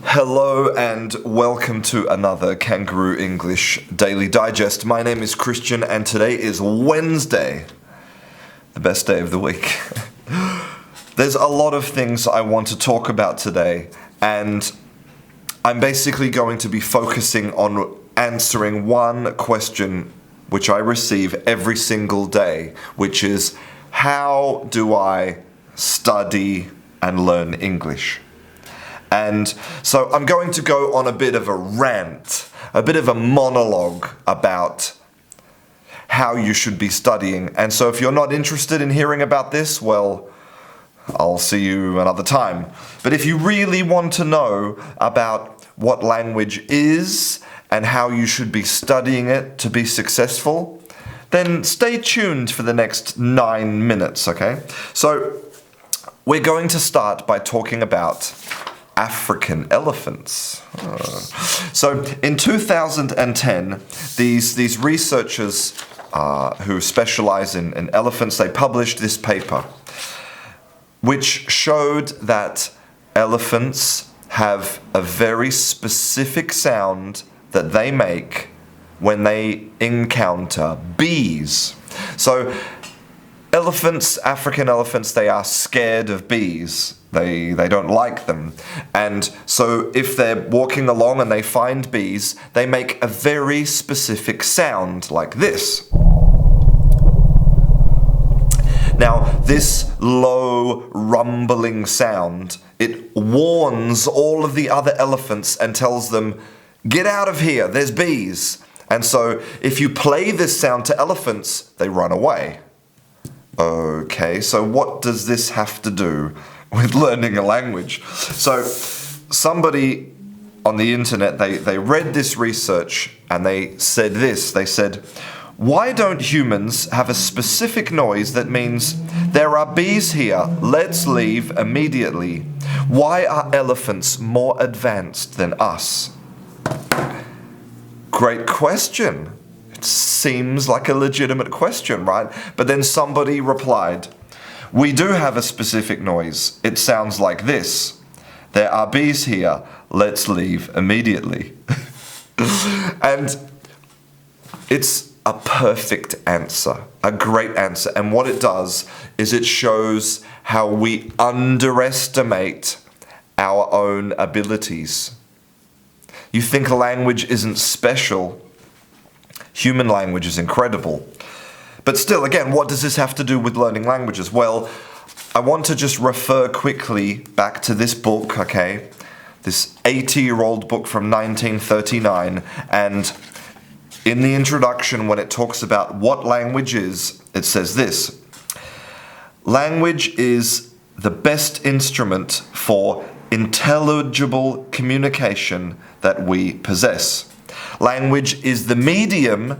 Hello and welcome to another Canguro English Daily Digest. My name is Christian and today is Wednesday, the best day of the week. There's a lot of things I want to talk about today, and I'm basically going to be focusing on answering one question which I receive every single day, which is, how do I study and learn English? And so I'm going to go on a bit of a rant, a bit of a monologue about how you should be studying. And so if you're not interested in hearing about this, well, I'll see you another time. But if you really want to know about what language is and how you should be studying it to be successful, then stay tuned for the next 9 minutes, okay? So we're going to start by talking about African elephants. So in 2010, these researchers who specialize in elephants, they published this paper which showed that elephants have a very specific sound that they make when they encounter bees. So elephants, African elephants, they are scared of bees. They don't like them. And so if they're walking along and they find bees, they make a very specific sound like this. Now, this low, rumbling sound, it warns all of the other elephants and tells them, "Get out of here, there's bees." And so if you play this sound to elephants, they run away. Okay, so what does this have to do with learning a language? So somebody on the internet, they read this research and they said this. They said, "Why don't humans have a specific noise that means there are bees here, let's leave immediately? Why are elephants more advanced than us?" Great question. It seems like a legitimate question, right? But then somebody replied, "We do have a specific noise. It sounds like this. There are bees here. Let's leave immediately." And it's a perfect answer, a great answer. And what it does is it shows how we underestimate our own abilities. You think a language isn't special. Human language is incredible. But still, again, what does this have to do with learning languages? Well, I want to just refer quickly back to this book, okay? This 80-year-old book from 1939. And in the introduction, when it talks about what language is, it says this: "Language is the best instrument for intelligible communication that we possess. Language is the medium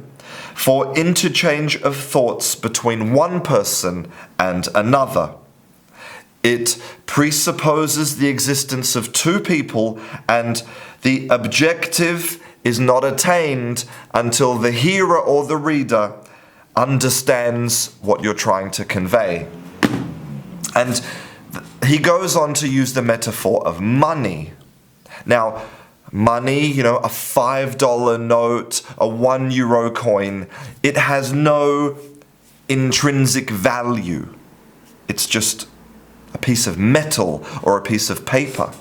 for interchange of thoughts between one person and another. It presupposes the existence of two people, and the objective is not attained until the hearer or the reader understands what you're trying to convey." And he goes on to use the metaphor of money. Now, money, a $5 note, a €1 coin, it has no intrinsic value. It's just a piece of metal or a piece of paper.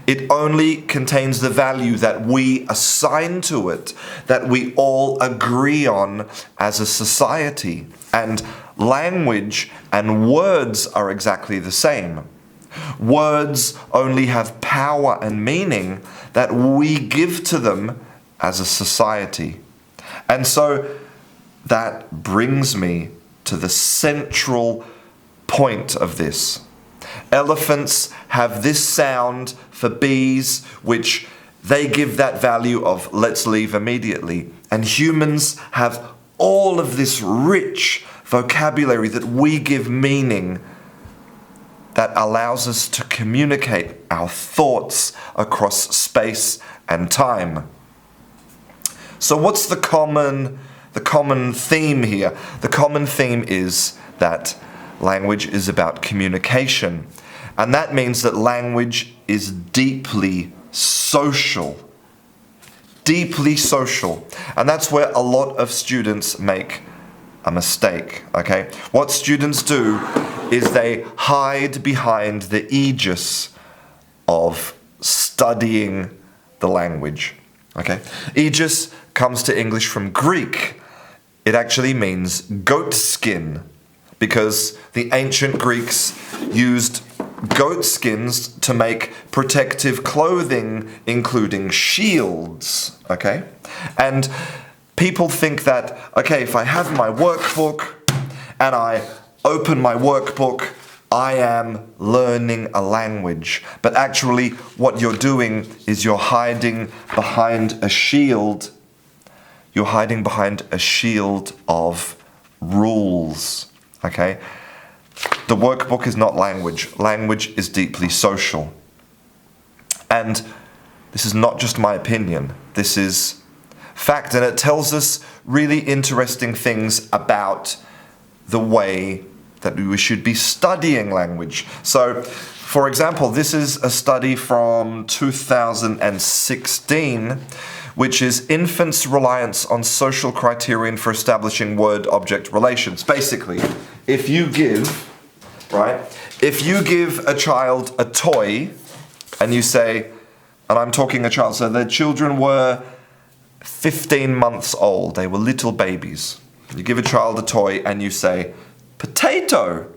It only contains the value that we assign to it, that we all agree on as a society. And language and words are exactly the same. Words only have power and meaning that we give to them as a society. And so that brings me to the central point of this. Elephants have this sound for bees, which they give that value of "let's leave immediately." And humans have all of this rich vocabulary that we give meaning, that allows us to communicate our thoughts across space and time. So what's the common theme here? The common theme is that language is about communication. And that means that language is deeply social. Deeply social. And that's where a lot of students make a mistake, okay? What students do is they hide behind the aegis of studying the language, okay? Aegis comes to English from Greek. It actually means goat skin, because the ancient Greeks used goat skins to make protective clothing, including shields, okay? And people think that, okay, if I have my workbook and I open my workbook, I am learning a language. But actually, what you're doing is you're hiding behind a shield. You're hiding behind a shield of rules, okay? The workbook is not language. Language is deeply social. And this is not just my opinion. This is fact, and it tells us really interesting things about the way that we should be studying language. So, for example, this is a study from 2016, which is infants' reliance on social criterion for establishing word-object relations. Basically, if you give a child a toy and you say, and I'm talking a child, so the children were 15 months old, they were little babies. You give a child a toy and you say, potato.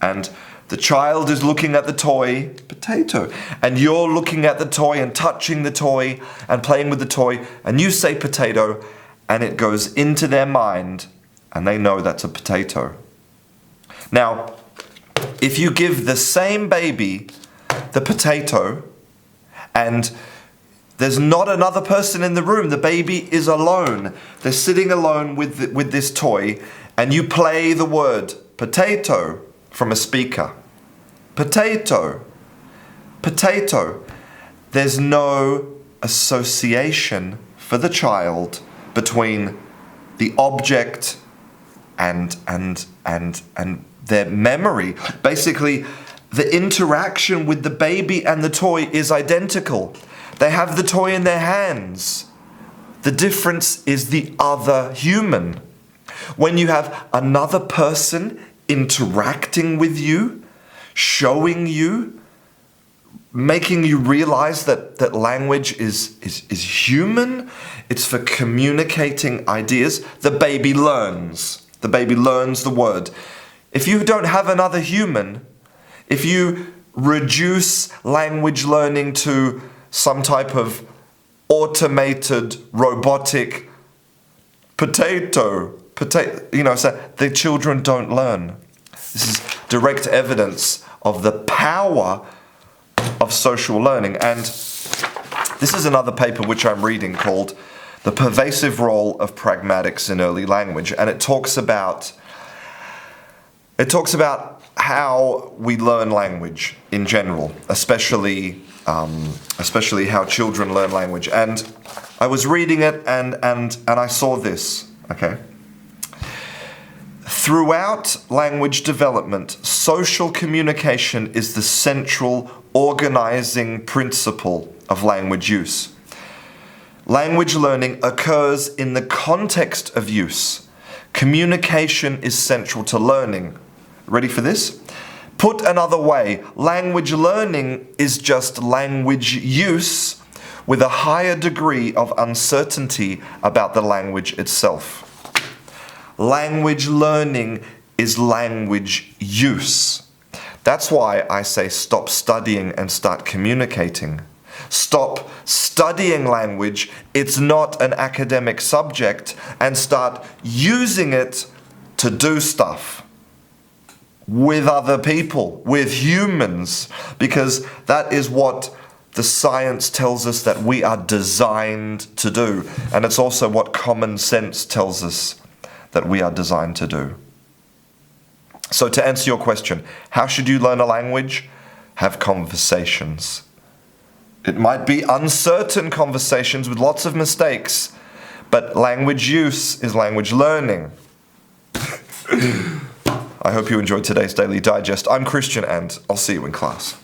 And the child is looking at the toy, potato. And you're looking at the toy and touching the toy and playing with the toy, and you say potato, and it goes into their mind, and they know that's a potato. Now, if you give the same baby the potato, and there's not another person in the room, the baby is alone, they're sitting alone with this toy, and you play the word potato from a speaker. Potato. Potato. There's no association for the child between the object and their memory. Basically, the interaction with the baby and the toy is identical. They have the toy in their hands. The difference is the other human. When you have another person interacting with you, showing you, making you realize that language is human, it's for communicating ideas, the baby learns. The baby learns the word. If you don't have another human, if you reduce language learning to some type of automated, robotic potato, so the children don't learn. This is direct evidence of the power of social learning. And this is another paper which I'm reading called The Pervasive Role of Pragmatics in Early Language. And it talks about how we learn language in general, especially how children learn language. And I was reading it and I saw this, okay? Throughout language development, social communication is the central organizing principle of language use. Language learning occurs in the context of use. Communication is central to learning. Ready for this? Put another way, language learning is just language use with a higher degree of uncertainty about the language itself. Language learning is language use. That's why I say stop studying and start communicating. Stop studying language, it's not an academic subject, and start using it to do stuff with other people, with humans, because that is what the science tells us that we are designed to do. And it's also what common sense tells us that we are designed to do. So to answer your question, how should you learn a language? Have conversations. It might be uncertain conversations with lots of mistakes, but language use is language learning. I hope you enjoyed today's Daily Digest. I'm Christian and I'll see you in class.